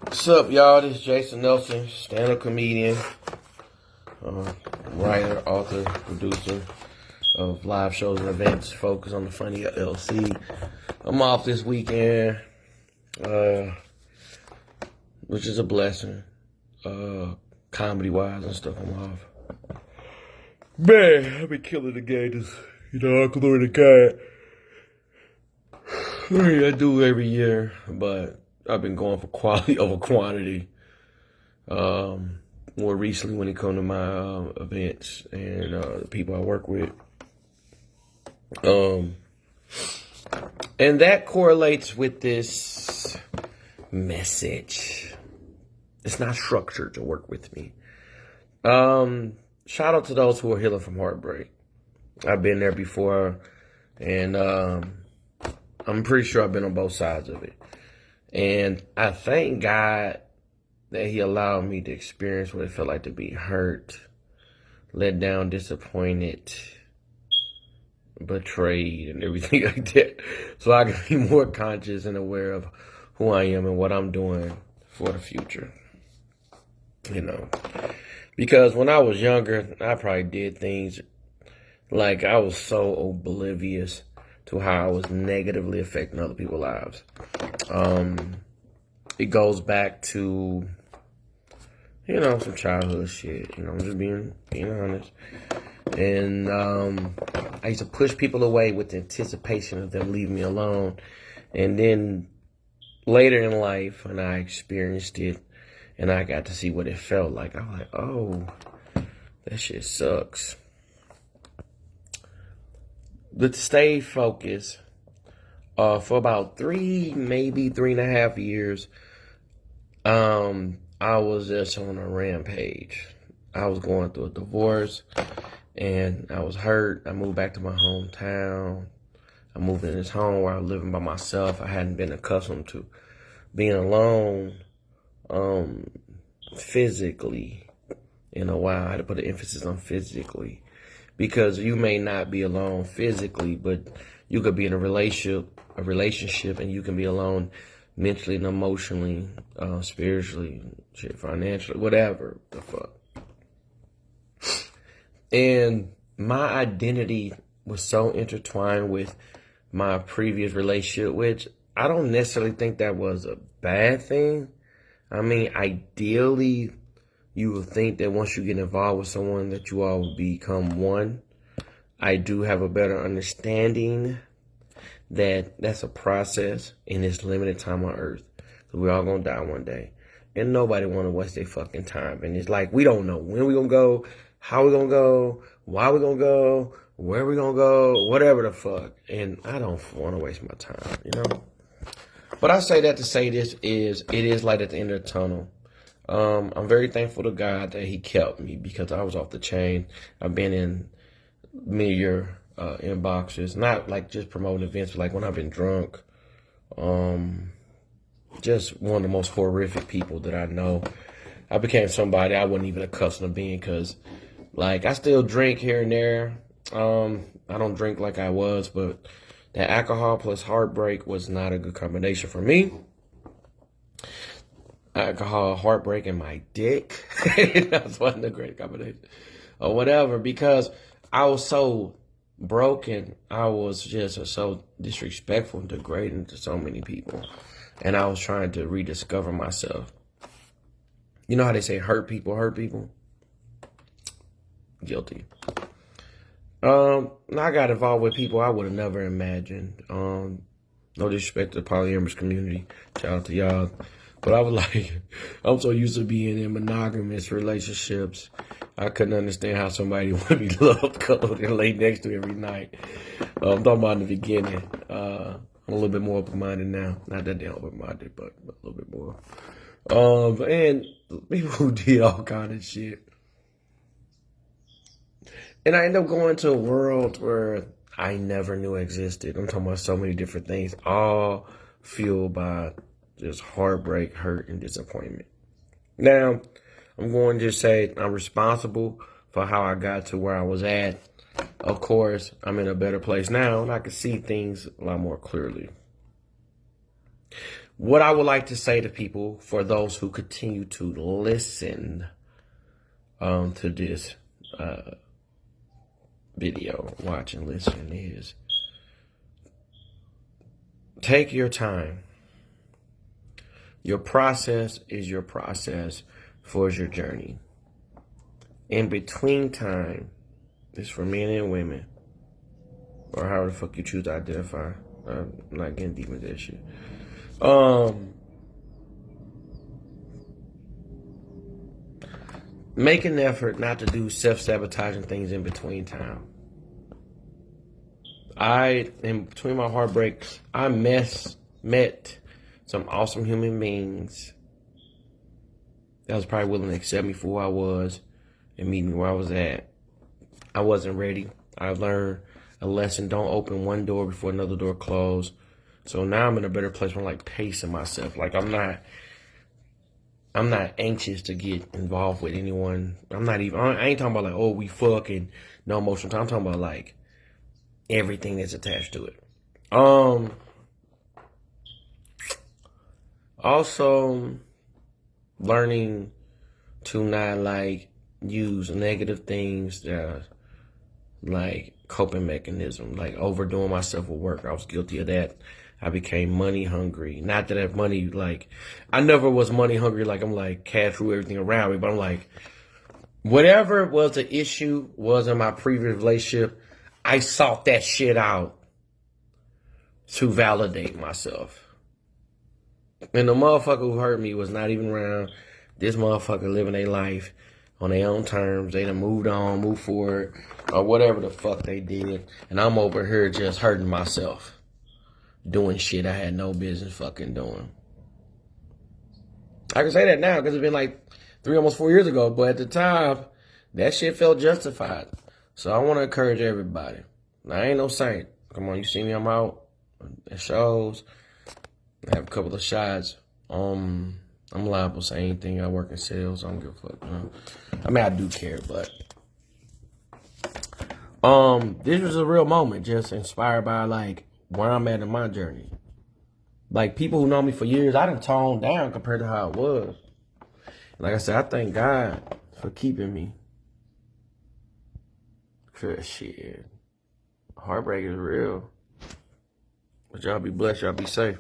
What's up, y'all? This is Jason Nelson, stand-up comedian, writer, author, producer of live shows and events focused on the Funny LLC. I'm off this weekend, which is a blessing, comedy-wise and stuff. I'm off. Man, I've been killing the gators. Uncle Lord the God. I do every year, but I've been going for quality over quantity. More recently when it comes to my events and the people I work with. And that correlates with this message. It's not structured to work with me. Shout out to those who are healing from heartbreak. I've been there before, and I'm pretty sure I've been on both sides of it. And I thank God that he allowed me to experience what it felt like to be hurt, let down, disappointed, betrayed, and everything like that. So I can be more conscious and aware of who I am and what I'm doing for the future. Because when I was younger, I probably did things like I was so oblivious to how I was negatively affecting other people's lives. It goes back to, some childhood shit. I'm just being honest. And I used to push people away with the anticipation of them leaving me alone. And then later in life, when I experienced it and I got to see what it felt like, I was like, oh, that shit sucks. But to stay focused, for about 3, maybe 3.5 years, I was just on a rampage. I was going through a divorce, and I was hurt. I moved back to my hometown. I moved in this home where I was living by myself. I hadn't been accustomed to being alone, physically in a while. I had to put an emphasis on physically, because you may not be alone physically, but you could be in a relationship, and you can be alone mentally and emotionally, spiritually, shit, financially, whatever the fuck. And my identity was so intertwined with my previous relationship, which I don't necessarily think that was a bad thing. I mean, ideally, you would think that once you get involved with someone that you all will become one. I do have a better understanding that that's a process in this limited time on earth. So we're all going to die one day. And nobody want to waste their fucking time. And it's like, we don't know when we're going to go, how we're going to go, why we're going to go, where we're going to go, whatever the fuck. And I don't want to waste my time, But I say that to say it is light at the end of the tunnel. I'm very thankful to God that he kept me, because I was off the chain. I've been in many of your inboxes, not like just promoting events, but like when I've been drunk. Just one of the most horrific people that I know. I became somebody I wasn't even accustomed to being, because like I still drink here and there. I don't drink like I was, but that alcohol plus heartbreak was not a good combination for me. Alcohol, heartbreak, and my dick. That wasn't a great combination. Or whatever, because I was so broken. I was just so disrespectful and degrading to so many people. And I was trying to rediscover myself. You know how they say hurt people hurt people? Guilty. I got involved with people I would have never imagined. No disrespect to the polyamorous community. Shout out to y'all. But I was like, I'm so used to being in monogamous relationships. I couldn't understand how somebody would be loved, cuddled, and laid next to every night. I'm talking about in the beginning. I'm a little bit more open-minded now. Not that damn open-minded, but a little bit more. And people who did all kind of shit. And I ended up going to a world where I never knew existed. I'm talking about so many different things, all fueled by just heartbreak, hurt, and disappointment. Now, I'm going to just say I'm responsible for how I got to where I was at. Of course, I'm in a better place now, and I can see things a lot more clearly. what I would like to say to people, for those who continue to listen to this video, watch and listen, is take your time. Your process is your process for your journey. In between time is for men and women, or however the fuck you choose to identify. I'm not getting deep into that shit. Make an effort not to do self-sabotaging things in between time. In between my heartbreak, I met some awesome human beings that was probably willing to accept me for who I was and meet me where I was at. I wasn't ready. I learned a lesson. Don't open one door before another door closed. So now I'm in a better place where I'm like pacing myself. Like I'm not anxious to get involved with anyone. I ain't talking about like, oh, we fucking no emotional time. I'm talking about like everything that's attached to it. Also learning to not like use negative things that like coping mechanism, like overdoing myself with work. I was guilty of that. I became money hungry. Not that I have money, like, I never was money hungry, like I'm like cash through everything around me, but I'm like, whatever was the issue was in my previous relationship, I sought that shit out to validate myself. And the motherfucker who hurt me was not even around. This motherfucker living their life on their own terms. They done moved on, moved forward, or whatever the fuck they did. And I'm over here just hurting myself. Doing shit I had no business fucking doing. I can say that now because it's been like 3, almost 4 years ago. But at the time, that shit felt justified. So I want to encourage everybody. Now, I ain't no saint. Come on, you see me, I'm out at shows. I have a couple of shots. I'm liable to say anything. I work in sales. I don't give a fuck. I mean, I do care, but this was a real moment, just inspired by like where I'm at in my journey. Like people who know me for years, I done toned down compared to how it was. Like I said, I thank God for keeping me. Cause shit, heartbreak is real. But y'all be blessed. Y'all be safe.